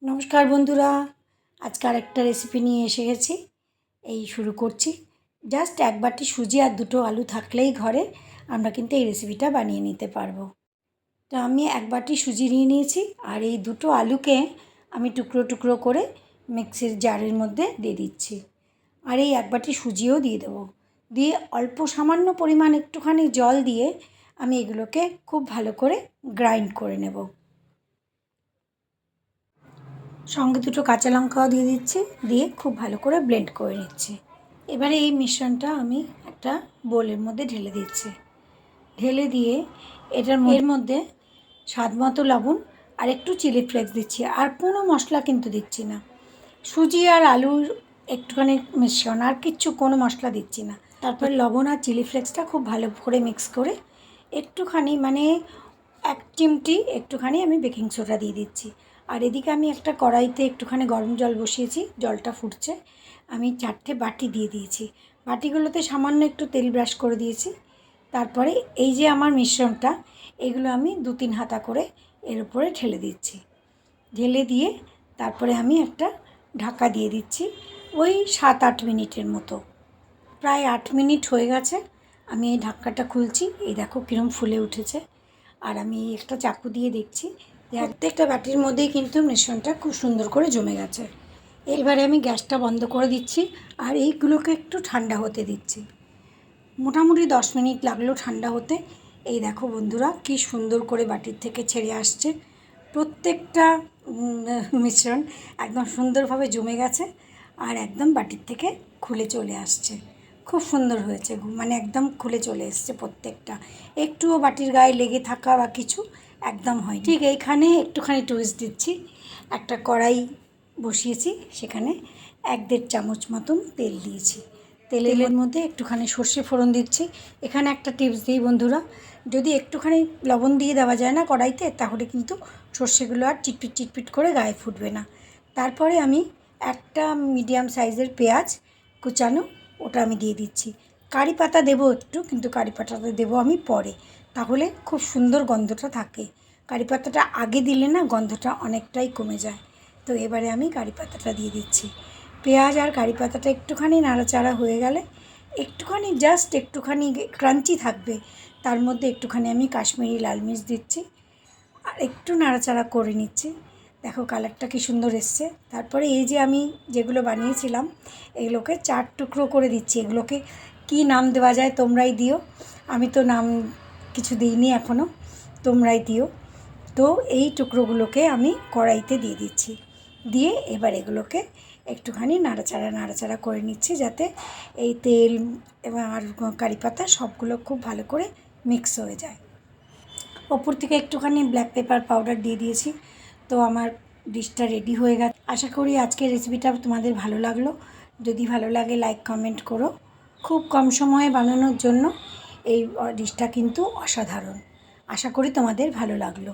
নমস্কার বন্ধুরা, আজকে আরেকটা রেসিপি নিয়ে এসে গেছি। এই শুরু করছি। জাস্ট এক বাটি সুজি আর দুটো আলু থাকলেই ঘরে আমরা কিন্তু এই রেসিপিটা বানিয়ে নিতে পারবো। তো আমি এক বাটি সুজি নিয়ে নিয়েছি আর এই দুটো আলুকে আমি টুকরো টুকরো করে মিক্সির জারের মধ্যে দিয়ে দিচ্ছি। আর এই এক বাটি সুজিও দিয়ে দেবো। দিয়ে অল্প সামান্য পরিমাণ একটুখানি জল দিয়ে আমি এগুলোকে খুব ভালো করে গ্রাইন্ড করে নেব। সঙ্গে দুটো কাঁচা লঙ্কাও দিয়ে দিচ্ছি, দিয়ে খুব ভালো করে ব্লেন্ড করে নিচ্ছি। এবারে এই মিশ্রণটা আমি একটা বোলের মধ্যে ঢেলে দিচ্ছি। ঢেলে দিয়ে এর মধ্যে স্বাদ মতো লবণ আর একটু চিলি ফ্লেক্স দিচ্ছি। আর কোনো মশলা কিন্তু দিচ্ছি না। সুজি আর আলুর একটুখানি মিশ্রণ, আর কিচ্ছু কোনো মশলা দিচ্ছি না। তারপর লবণ আর চিলি ফ্লেক্সটা খুব ভালো করে মিক্স করে একটুখানি এক চিমটি একটুখানি আমি বেকিং সোডা দিয়ে দিচ্ছি। আর এদিকে আমি একটা কড়াইতে একটুখানি গরম জল বসিয়েছি, জলটা ফুটছে। আমি 4টে বাটি দিয়ে দিয়েছি। বাটিগুলোতে সামান্য একটু তেল ব্রাশ করে দিয়েছি। তারপরে এই যে আমার মিশ্রণটা, এগুলো আমি 2-3 হাতা করে এর উপরে ঢেলে দিচ্ছি। ঢেলে দিয়ে তারপরে আমি একটা ঢাকা দিয়ে দিচ্ছি, ওই 7-8 মিনিটের মতো। প্রায় 8 মিনিট হয়ে গেছে। আমি এই ঢাকাটা খুলছি, এই দেখো কীরকম ফুলে উঠেছে। আর আমি একটা চাকু দিয়ে দেখছি যে প্রত্যেকটা বাটির মধ্যেই কিন্তু মিশ্রণটা খুব সুন্দর করে জমে গেছে। এবারে আমি গ্যাসটা বন্ধ করে দিচ্ছি আর এইগুলোকে একটু ঠান্ডা হতে দিচ্ছি। মোটামুটি 10 মিনিট লাগলো ঠান্ডা হতে। এই দেখো বন্ধুরা, কি সুন্দর করে বাটির থেকে ছেড়ে আসছে। প্রত্যেকটা মিশ্রণ একদম সুন্দরভাবে জমে গেছে আর একদম বাটির থেকে খুলে চলে আসছে। খুব সুন্দর হয়েছে, একদম খুলে চলে এসছে প্রত্যেকটা। একটুও বাটির গায়ে লেগে থাকা বা কিছু একদম হয়নি। ঠিক এইখানে একটুখানি টুইস্ট দিচ্ছি। একটা কড়াই বসিয়েছি, সেখানে 1-1.5 চামচ মতন তেল দিয়েছি। তেলের মধ্যে একটুখানি সর্ষে ফোড়ন দিচ্ছি। এখানে একটা টিপস দিই বন্ধুরা, যদি একটুখানি লবণ দিয়ে দেওয়া যায় না কড়াইতে, তাহলে কিন্তু সর্ষেগুলো আর চিটপিট চিটপিট করে গায়ে ফুটবে না। তারপরে আমি একটা মিডিয়াম সাইজের পেঁয়াজ কুচানো, ওটা আমি দিয়ে দিচ্ছি। কারি পাতা দেবো একটু, কিন্তু কারি পাতাটা দেবো আমি পরে, তাহলে খুব সুন্দর গন্ধটা থাকে। কারি পাতাটা আগে দিলে না গন্ধটা অনেকটাই কমে যায়। তো এবারে আমি কারি পাতাটা দিয়ে দিচ্ছি। পেঁয়াজ আর কারি পাতাটা একটুখানি নাড়াচাড়া হয়ে গেলে একটুখানি জাস্ট একটুখানি ক্রাঞ্চি থাকবে, তার মধ্যে একটুখানি আমি কাশ্মীরি লাল মির্চ দিচ্ছি আর একটু নাড়াচাড়া করে নিচ্ছি। দেখো কালারটা কি সুন্দর এসছে। তারপরে এই যে আমি যেগুলো বানিয়েছিলাম, এগুলোকে 4 টুকরো করে দিচ্ছি। এগুলোকে কি নাম দেওয়া যায় তোমরাই দিও, আমি তো নাম কিছু দিইনি এখনও, তোমরাই দিও। তো এই টুকরোগুলোকে আমি কড়াইতে দিয়ে দিচ্ছি। দিয়ে এবার এগুলোকে একটুখানি নাড়াচাড়া করে নিচ্ছি, যাতে এই তেল এবং আর কারি পাতা সবগুলো খুব ভালো করে মিক্স হয়ে যায়। ওপর থেকে একটুখানি ব্ল্যাক পেপার পাউডার দিয়ে দিয়েছি। তো আমার ডিশটা রেডি হয়ে গেছে। আশা করি আজকের রেসিপিটা তোমাদের ভালো লাগলো। যদি ভালো লাগে লাইক কমেন্ট করো। খুব কম সময়ে বানানোর জন্য এই ডিশটা কিন্তু অসাধারণ। আশা করি তোমাদের ভালো লাগলো।